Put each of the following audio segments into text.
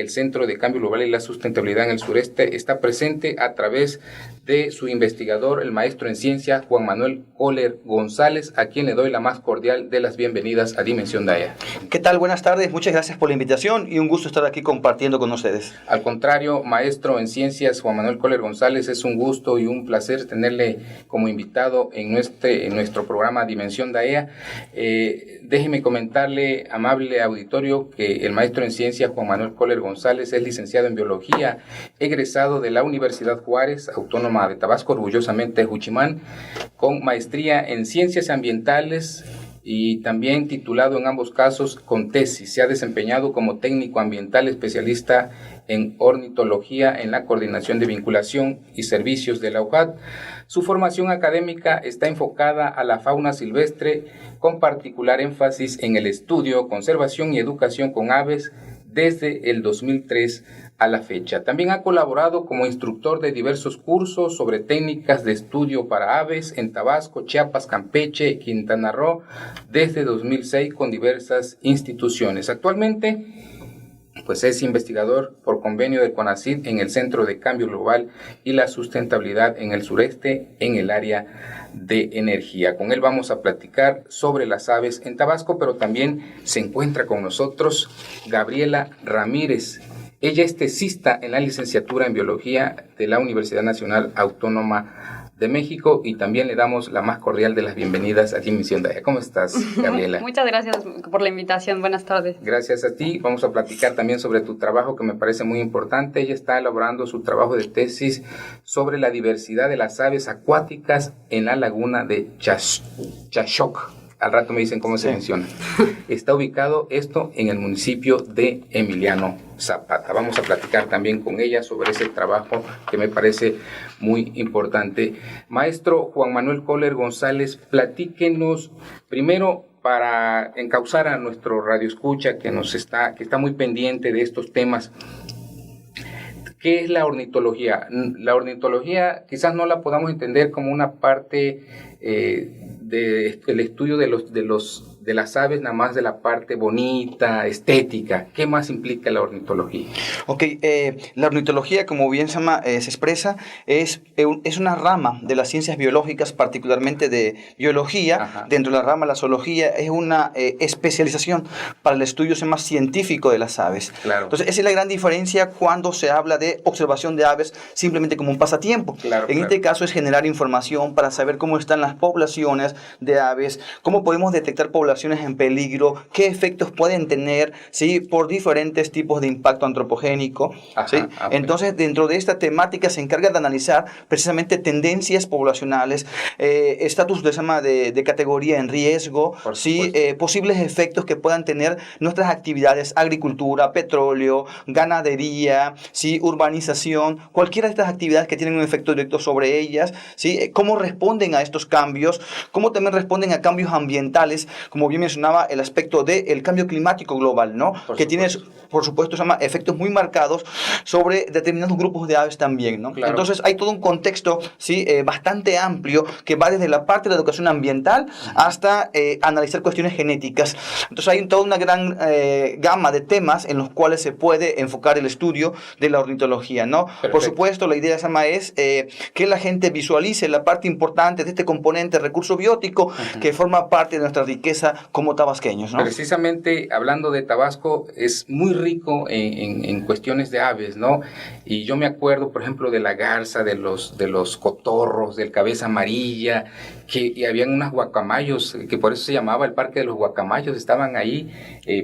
el Centro de Cambio Global y la Sustentabilidad en el Sureste está presente a través de su investigador, el maestro en ciencia Juan Manuel Coller González, a quien le doy la más cordial de las bienvenidas a Dimensión DAEA. ¿Qué tal? Buenas tardes, muchas gracias por la invitación y un gusto estar aquí compartiendo con ustedes. Al contrario, maestro en ciencias Juan Manuel Coller González, es un gusto y un placer tenerle como invitado en nuestro programa Dimensión DAEA. Déjeme comentarle, amable auditorio, que el maestro en ciencias Juan Manuel Coller González es licenciado en biología, egresado de la Universidad Juárez Autónoma de Tabasco, orgullosamente Juchimán, con maestría en ciencias ambientales y también titulado en ambos casos con tesis. Se ha desempeñado como técnico ambiental especialista en ornitología en la Coordinación de Vinculación y Servicios de la UJAT. Su formación académica está enfocada a la fauna silvestre, con particular énfasis en el estudio, conservación y educación con aves desde el 2003 a la fecha. También ha colaborado como instructor de diversos cursos sobre técnicas de estudio para aves en Tabasco, Chiapas, Campeche, Quintana Roo desde 2006 con diversas instituciones. Actualmente, pues es investigador por convenio de CONACYT en el Centro de Cambio Global y la Sustentabilidad en el Sureste en el área de energía. Con él vamos a platicar sobre las aves en Tabasco, pero también se encuentra con nosotros Gabriela Ramírez. Ella es tesista en la licenciatura en Biología de la Universidad Nacional Autónoma de México, y también le damos la más cordial de las bienvenidas a Dimensión DAEA. ¿Cómo estás, Gabriela? Muchas gracias por la invitación. Buenas tardes. Gracias a ti. Vamos a platicar también sobre tu trabajo, que me parece muy importante. Ella está elaborando su trabajo de tesis sobre la diversidad de las aves acuáticas en la laguna de Chachoc. Al rato me dicen cómo se menciona. Está ubicado esto en el municipio de Emiliano Zapata. Vamos a platicar también con ella sobre ese trabajo que me parece muy importante. Maestro Juan Manuel Coller González, platíquenos primero, para encauzar a nuestro radioescucha que está muy pendiente de estos temas. ¿Qué es la ornitología? La ornitología quizás no la podamos entender como una parte del estudio de las aves, nada más de la parte bonita, estética. ¿Qué más implica la ornitología? Ok, la ornitología, como bien se expresa, es una rama de las ciencias biológicas, particularmente de biología. Ajá. Dentro de la rama de la zoología es una especialización para el estudio más científico de las aves. Claro. Entonces, esa es la gran diferencia cuando se habla de observación de aves simplemente como un pasatiempo. Claro, este caso es generar información para saber cómo están las poblaciones de aves, cómo podemos detectar poblaciones en peligro, qué efectos pueden tener, ¿sí?, por diferentes tipos de impacto antropogénico. Ajá, ¿sí? Okay. Entonces, dentro de esta temática se encarga de analizar precisamente tendencias poblacionales, estatus de categoría en riesgo, ¿sí?, posibles efectos que puedan tener nuestras actividades, agricultura, petróleo, ganadería, ¿sí?, urbanización, cualquiera de estas actividades que tienen un efecto directo sobre ellas, ¿sí?, cómo responden a estos cambios, cómo también responden a cambios ambientales, como bien mencionaba, el aspecto del cambio climático global, ¿no? Que tiene, por supuesto, efectos muy marcados sobre determinados grupos de aves también, ¿no? Claro. Entonces, hay todo un contexto, ¿sí?, bastante amplio, que va desde la parte de la educación ambiental hasta analizar cuestiones genéticas. Entonces, hay toda una gran gama de temas en los cuales se puede enfocar el estudio de la ornitología, ¿no? Perfecto. Por supuesto, la idea es que la gente visualice la parte importante de este componente recurso biótico que forma parte de nuestra riqueza como tabasqueños, ¿no? Precisamente hablando de Tabasco, es muy rico en cuestiones de aves, ¿no? Y yo me acuerdo, por ejemplo, de la garza, de los cotorros, del cabeza amarilla, y habían unos guacamayos, que por eso se llamaba el Parque de los Guacamayos. Estaban ahí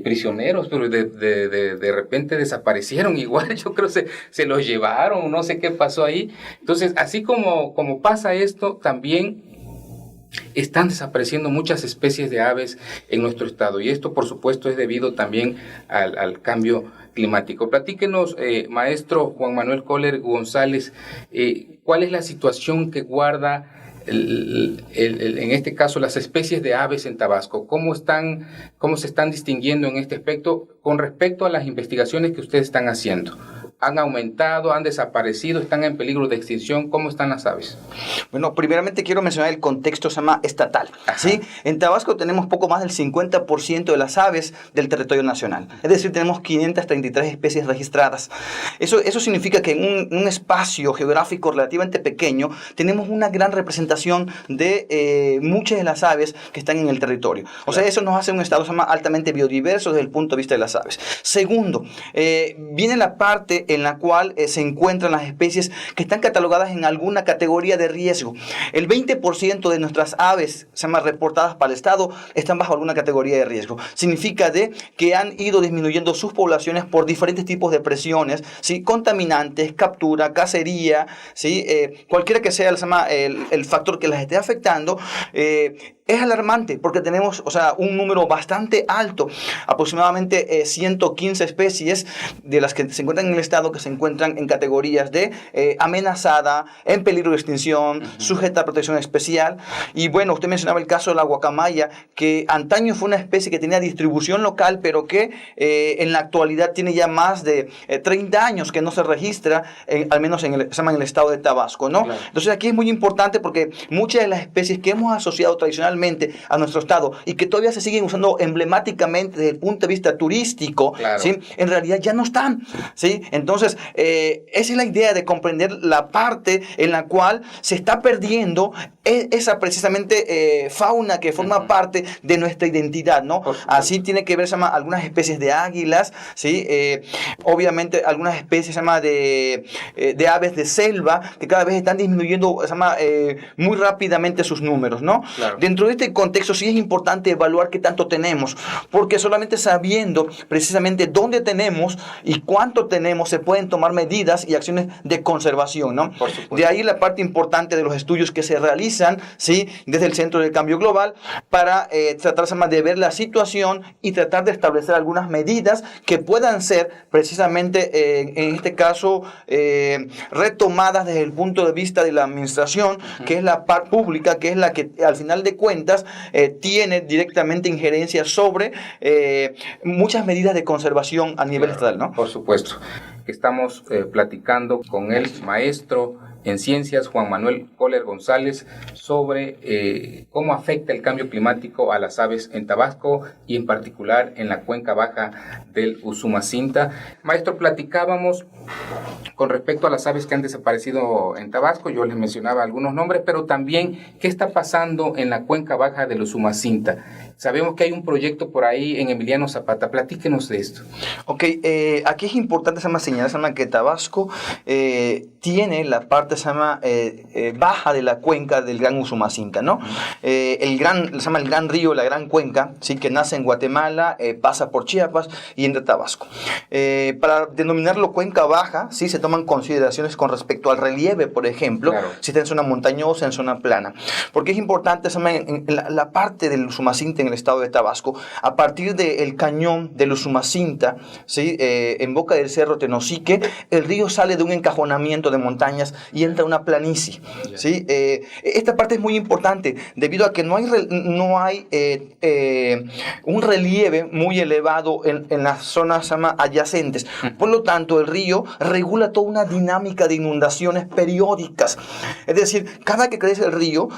prisioneros, pero de repente desaparecieron igual. Yo creo que se los llevaron, no sé qué pasó ahí. Entonces, así como pasa esto, también están desapareciendo muchas especies de aves en nuestro estado, y esto por supuesto es debido también al cambio climático. Platíquenos, maestro Juan Manuel Coller González, ¿cuál es la situación que guarda en este caso las especies de aves en Tabasco? ¿Cómo se están distinguiendo en este aspecto con respecto a las investigaciones que ustedes están haciendo? ¿Han aumentado, han desaparecido, están en peligro de extinción? ¿Cómo están las aves? Bueno, primeramente quiero mencionar el contexto se llama estatal. ¿Sí? En Tabasco tenemos poco más del 50% de las aves del territorio nacional. Es decir, tenemos 533 especies registradas. Eso significa que en un espacio geográfico relativamente pequeño tenemos una gran representación de muchas de las aves que están en el territorio. O sea, eso nos hace un estado se llama altamente biodiverso desde el punto de vista de las aves. Segundo, viene la parte en la cual se encuentran las especies que están catalogadas en alguna categoría de riesgo. El 20% de nuestras aves se llama reportadas para el Estado están bajo alguna categoría de riesgo. Significa que han ido disminuyendo sus poblaciones por diferentes tipos de presiones, ¿sí? Contaminantes, captura, cacería, ¿sí? Cualquiera que sea el factor que las esté afectando, es alarmante porque tenemos, o sea, un número bastante alto, aproximadamente 115 especies de las que se encuentran en el estado que se encuentran en categorías de amenazada, en peligro de extinción, sujeta a protección especial. Y bueno, usted mencionaba el caso de la guacamaya, que antaño fue una especie que tenía distribución local, pero que en la actualidad tiene ya más de 30 años que no se registra, al menos en el estado de Tabasco, ¿no? Claro. Entonces aquí es muy importante porque muchas de las especies que hemos asociado tradicionalmente a nuestro estado y que todavía se siguen usando emblemáticamente desde el punto de vista turístico, claro, ¿sí? En realidad ya no están, ¿sí? Entonces, esa es la idea de comprender la parte en la cual se está perdiendo esa precisamente fauna que forma parte de nuestra identidad, ¿no? Así tiene que ver algunas especies de águilas, ¿sí? Obviamente algunas especies de aves de selva que cada vez están disminuyendo muy rápidamente sus números, ¿no? Claro. Dentro de este contexto sí es importante evaluar qué tanto tenemos, porque solamente sabiendo precisamente dónde tenemos y cuánto tenemos se pueden tomar medidas y acciones de conservación, ¿no? De ahí la parte importante de los estudios que se realizan, ¿sí? Desde el Centro del Cambio Global para tratar de ver la situación y tratar de establecer algunas medidas que puedan ser precisamente en este caso retomadas desde el punto de vista de la administración, que es la parte pública, que es la que al final de cuentas tiene directamente injerencia sobre muchas medidas de conservación a nivel estatal, ¿no? Por supuesto. Estamos platicando con el maestro en ciencias, Juan Manuel Coller González, sobre cómo afecta el cambio climático a las aves en Tabasco y en particular en la cuenca baja del Usumacinta. Maestro, platicábamos con respecto a las aves que han desaparecido en Tabasco, yo les mencionaba algunos nombres, pero también qué está pasando en la cuenca baja del Usumacinta. Sabemos que hay un proyecto por ahí en Emiliano Zapata, platíquenos de esto. Ok, aquí es importante señalar que Tabasco tiene la parte baja de la cuenca del gran Usumacinta, ¿no? El gran río, la gran cuenca, ¿sí? Que nace en Guatemala, pasa por Chiapas y entra a Tabasco. Para denominarlo cuenca baja, ¿sí? Se toman consideraciones con respecto al relieve, por ejemplo, claro, si está en zona montañosa, en zona plana. Porque es importante en la parte del Usumacinta en el estado de Tabasco, a partir del cañón del Usumacinta, ¿sí? En boca del cerro Tenosique, el río sale de un encajonamiento de montañas y entra a una planicie, ¿sí? Esta parte es muy importante debido a que no hay un relieve muy elevado en las zonas adyacentes. Por lo tanto, el río regula toda una dinámica de inundaciones periódicas. Es decir, cada que crece el río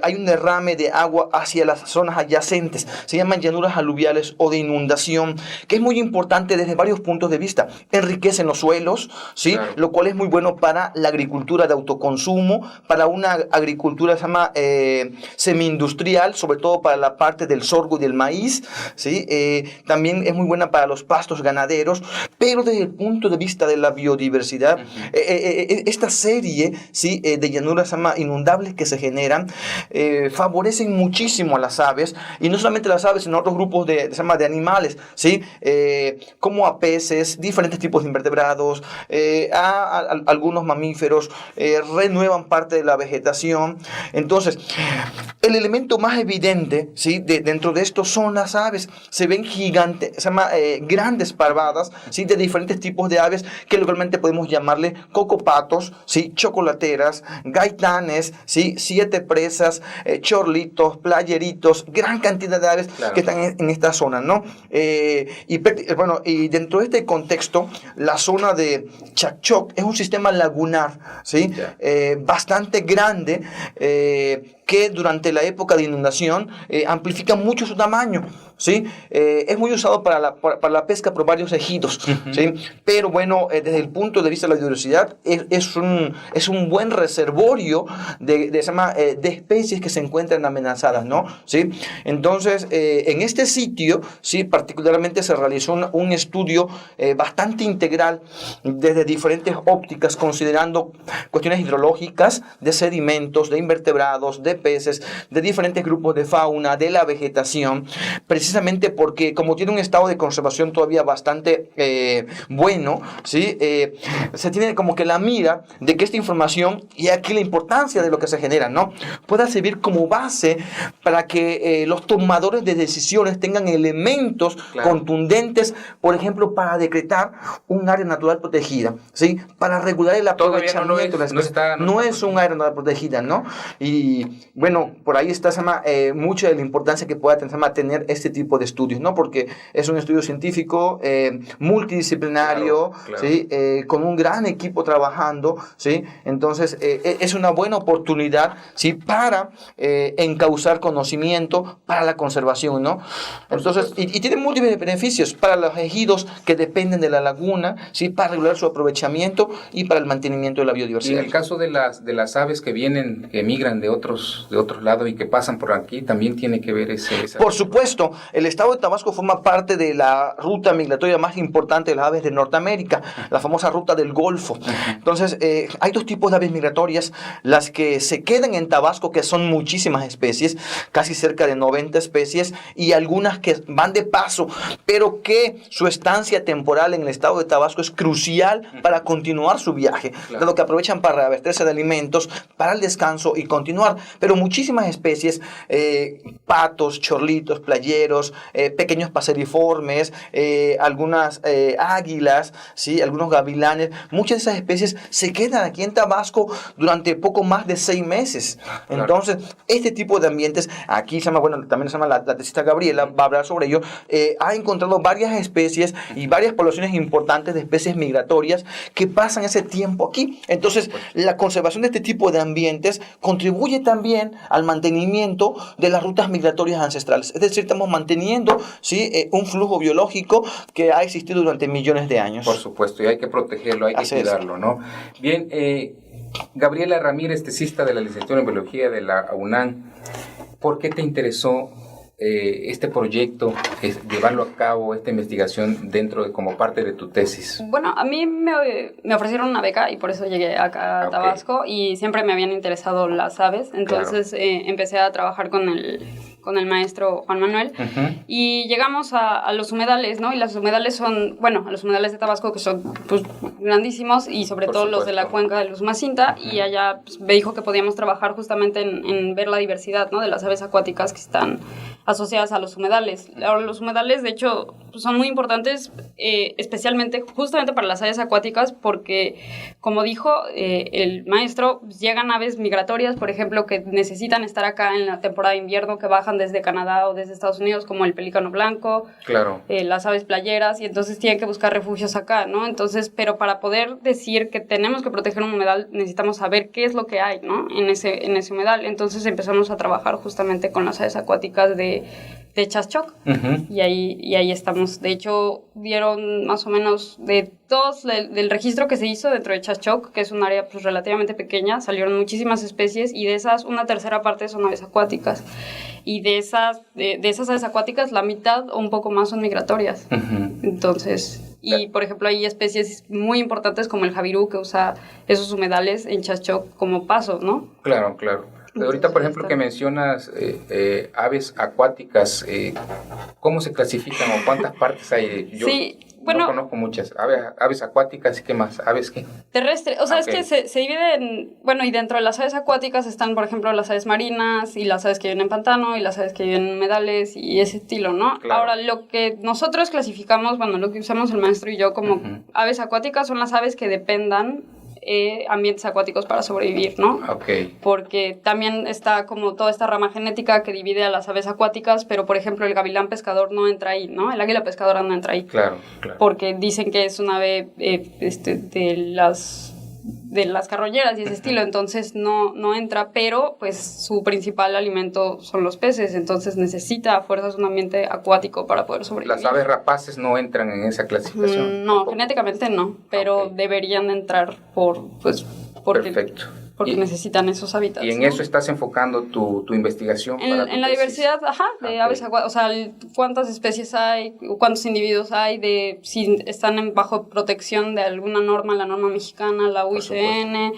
hay un derrame de agua hacia las zonas adyacentes. Se llaman llanuras aluviales o de inundación, que es muy importante desde varios puntos de vista. Enriquecen los suelos, ¿sí? Claro. Lo cual es muy bueno para la agricultura de autoconsumo, para una agricultura semi-industrial, sobre todo para la parte del sorgo y del maíz, ¿sí? También es muy buena para los pastos ganaderos, pero desde el punto de vista de la biodiversidad, esta serie, ¿sí? De llanuras inundables que se generan favorecen muchísimo a las aves, y no solamente las aves, sino otros grupos de animales, ¿sí? Como a peces, diferentes tipos de invertebrados, a algunos mamíferos, renuevan parte de la vegetación. Entonces, el elemento más evidente, ¿sí? Dentro de esto son las aves. Se ven gigantes, se llama grandes parvadas, ¿sí? De diferentes tipos de aves que localmente podemos llamarle cocopatos, ¿sí? Chocolateras, gaitanes, ¿sí? Siete presas, chorlitos, playeritos, gran cantidad de aves que están en esta zona, ¿no? Y dentro de este contexto, la zona de Chacchoc es un sistema lagunar, ¿sí? Bastante grande, que durante la época de inundación amplifica mucho su tamaño, ¿sí? Es muy usado para la pesca por varios ejidos, ¿sí? Pero bueno, desde el punto de vista de la biodiversidad, es un buen reservorio de especies que se encuentran amenazadas, ¿no? ¿Sí? Entonces, en este sitio, ¿sí? Particularmente se realizó un estudio bastante integral desde diferentes ópticas, considerando cuestiones hidrológicas, de sedimentos, de invertebrados, de peces, de diferentes grupos de fauna, de la vegetación, precisamente porque como tiene un estado de conservación todavía bastante bueno, ¿sí? Se tiene como que la mira de que esta información, y aquí la importancia de lo que se genera, ¿no? Pueda servir como base para que los tomadores de decisiones tengan elementos contundentes, por ejemplo, para decretar un área natural protegida, ¿sí? Para regular el aprovechamiento de las especies. No es un área natural protegida, ¿no? Y bueno, por ahí está mucha de la importancia que pueda tener este tipo de estudios, ¿no? Porque es un estudio científico multidisciplinario, ¿sí? Con un gran equipo trabajando, ¿sí? Entonces, es una buena oportunidad, ¿sí? Para encauzar conocimiento para la conservación, ¿no? Entonces, y tiene múltiples beneficios para los ejidos que dependen de la laguna, ¿sí? Para regular su aprovechamiento y para el mantenimiento de la biodiversidad. Y en el caso de las aves que emigran de otros lados y que pasan por aquí, también tiene que ver Por supuesto, el estado de Tabasco forma parte de la ruta migratoria más importante de las aves de Norteamérica, la famosa ruta del Golfo. Entonces, hay dos tipos de aves migratorias, las que se quedan en Tabasco, que son muchísimas especies, casi cerca de 90 especies, y algunas que van de paso, pero que su estancia temporal en el estado de Tabasco es crucial para continuar su viaje, dado que aprovechan para reabastecerse de alimentos, para el descanso y continuar. Pero muchísimas especies, patos, chorlitos, playeros, pequeños paseriformes, algunas águilas, ¿sí? Algunos gavilanes, muchas de esas especies se quedan aquí en Tabasco durante poco más de 6 meses. Entonces, este tipo de ambientes, aquí también se llama la tesista Gabriela, va a hablar sobre ello, ha encontrado varias especies y varias poblaciones importantes de especies migratorias que pasan ese tiempo aquí. Entonces, la conservación de este tipo de ambientes contribuye también al mantenimiento de las rutas migratorias ancestrales. Es decir, estamos manteniendo, ¿sí? Un flujo biológico que ha existido durante millones de años. Por supuesto, y hay que protegerlo, hay que cuidarlo, ¿no? Bien, Gabriela Ramírez, tesista de la licenciatura en Biología de la UNAM, ¿por qué te interesó este proyecto, llevarlo a cabo, esta investigación como parte de tu tesis? Bueno, a mí me ofrecieron una beca y por eso llegué acá a Tabasco, y siempre me habían interesado las aves, entonces empecé a trabajar con el maestro Juan Manuel, y llegamos a los humedales, ¿no? Y los humedales son, a los humedales de Tabasco, que son pues grandísimos, y sobre todo los de la cuenca del Usumacinta, y allá pues, me dijo que podíamos trabajar justamente en ver la diversidad, ¿no? De las aves acuáticas que están asociadas a los humedales. Ahora, los humedales, de hecho, son muy importantes, especialmente, justamente para las aves acuáticas, porque, como dijo el maestro, llegan aves migratorias, por ejemplo, que necesitan estar acá en la temporada de invierno, que bajan desde Canadá o desde Estados Unidos, como el pelícano blanco, las aves playeras, y entonces tienen que buscar refugios acá, ¿no? Entonces, pero para poder decir que tenemos que proteger un humedal, necesitamos saber qué es lo que hay, ¿no? En ese humedal. Entonces empezamos a trabajar justamente con las aves acuáticas de Chacchoc, y ahí estamos. De hecho, vieron más o menos del registro que se hizo dentro de Chacchoc, que es un área pues, relativamente pequeña, salieron muchísimas especies, y de esas, una tercera parte son aves acuáticas. Y de esas aves acuáticas, la mitad o un poco más son migratorias. Entonces, y por ejemplo, hay especies muy importantes como el javirú, que usa esos humedales en Chacchoc como paso, ¿no? Claro. Ahorita, por ejemplo, que mencionas aves acuáticas, ¿cómo se clasifican o cuántas partes hay? Sí, Bueno, no conozco muchas. Aves acuáticas, ¿y qué más? ¿Aves qué? Terrestres. O sea, Okay. es que se divide en... Bueno, y dentro de las aves acuáticas están, por ejemplo, las aves marinas y las aves que viven en pantano y las aves que viven en humedales y ese estilo, ¿no? Claro. Ahora, lo que nosotros clasificamos, bueno, lo que usamos el maestro y yo como aves acuáticas son las aves que dependan ambientes acuáticos para sobrevivir, ¿no? Okay. Porque también está como toda esta rama genética que divide a las aves acuáticas, pero por ejemplo el gavilán pescador no entra ahí, ¿no? El águila pescadora no entra ahí. Claro. Porque dicen que es una ave de las carroñeras y ese estilo, entonces no entra, pero pues su principal alimento son los peces, entonces necesita a fuerzas un ambiente acuático para poder sobrevivir. ¿Las aves rapaces no entran en esa clasificación? No, genéticamente no, pero deberían entrar porque Perfecto. Porque necesitan esos hábitats. Y en eso estás enfocando tu investigación. En la diversidad, de aves acuáticas, o sea, cuántas especies hay, cuántos individuos hay, de si están bajo protección de alguna norma, la norma mexicana, la UICN,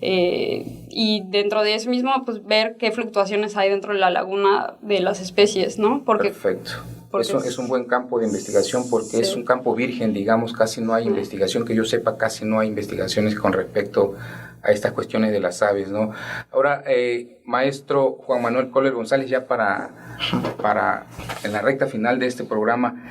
y dentro de eso mismo, pues ver qué fluctuaciones hay dentro de la laguna de las especies, ¿no? Perfecto. Eso es un buen campo de investigación porque es un campo virgen, digamos, casi no hay investigación, que yo sepa, casi no hay investigaciones con respecto a estas cuestiones de las aves, ¿no? Ahora, maestro Juan Manuel Coller González, ya para en la recta final de este programa,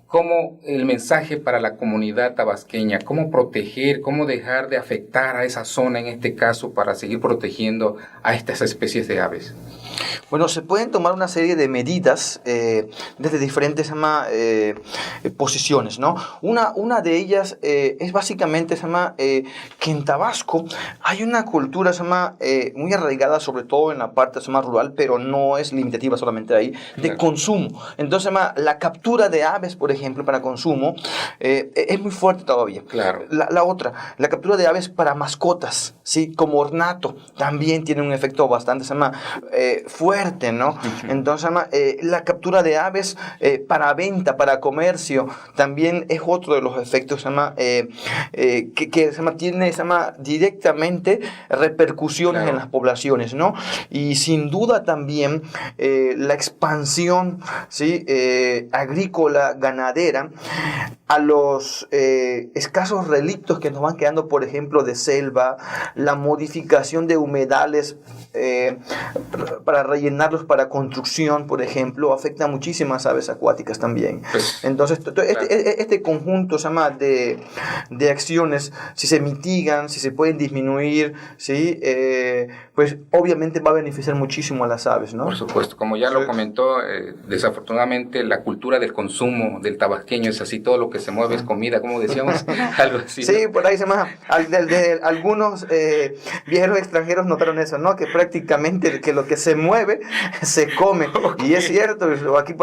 ¿cómo el mensaje para la comunidad tabasqueña? ¿Cómo proteger, cómo dejar de afectar a esa zona en este caso para seguir protegiendo a estas especies de aves? Bueno, se pueden tomar una serie de medidas desde diferentes posiciones, ¿no? Una de ellas es básicamente que en Tabasco hay una cultura muy arraigada, sobre todo en la parte rural, pero no es limitativa solamente ahí, de consumo. Entonces, la captura de aves, por ejemplo, para consumo, es muy fuerte todavía. Claro. La otra, la captura de aves para mascotas, ¿sí? Como ornato, también tiene un efecto bastante fuerte, ¿no? Entonces, la captura de aves para venta, para comercio, también es otro de los efectos que tiene directamente repercusiones en las poblaciones, ¿no? Y sin duda también la expansión, ¿sí? Agrícola, ganadera, a los escasos relictos que nos van quedando, por ejemplo, de selva, la modificación de humedales para rellenarlos para construcción, por ejemplo, afecta a muchísimas aves acuáticas también. Entonces, este conjunto de acciones, si se mitigan, si se pueden disminuir, ¿sí? Pues obviamente va a beneficiar muchísimo a las aves, ¿no? Por supuesto, como ya lo comentó, desafortunadamente la cultura del consumo del tabasqueño es así, todo lo que se mueve es comida, como decíamos, algo así. Sí, por ahí algunos viajeros extranjeros notaron eso, ¿no? Que prácticamente que lo que se mueve se come. Y es cierto, aquí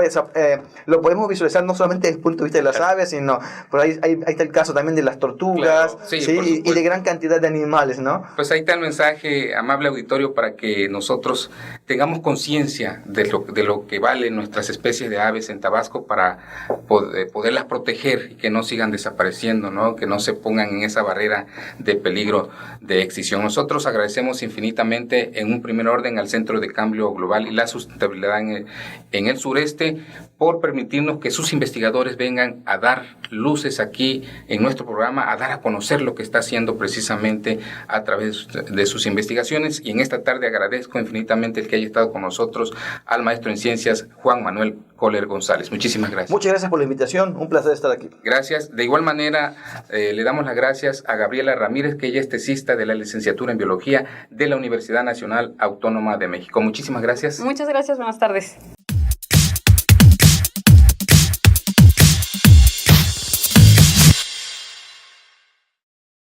lo podemos visualizar no solamente desde el punto de vista de las aves, sino por ahí está el caso también de las tortugas, claro, ¿sí? Y de gran cantidad de animales, ¿no? Pues ahí está el mensaje, amable auditorio, para que nosotros tengamos conciencia de lo que valen nuestras especies de aves en Tabasco para poderlas proteger y que no sigan desapareciendo, ¿no? Que no se pongan en esa barrera de peligro de extinción. Nosotros agradecemos infinitamente en un primer orden al Centro de Cambio Global y la Sustentabilidad en el Sureste por permitirnos que sus investigadores vengan a dar luces aquí en nuestro programa, a dar a conocer lo que está haciendo precisamente a través de sus investigaciones. Y en esta tarde agradezco infinitamente el que haya estado con nosotros al maestro en ciencias Juan Manuel Coller González. Muchísimas gracias. Muchas gracias por la invitación, un placer estar aquí. Gracias. De igual manera, le damos las gracias a Gabriela Ramírez, que ella es tesista de la licenciatura en Biología de la Universidad Nacional Autónoma de México. Muchísimas gracias. Muchas gracias, buenas tardes.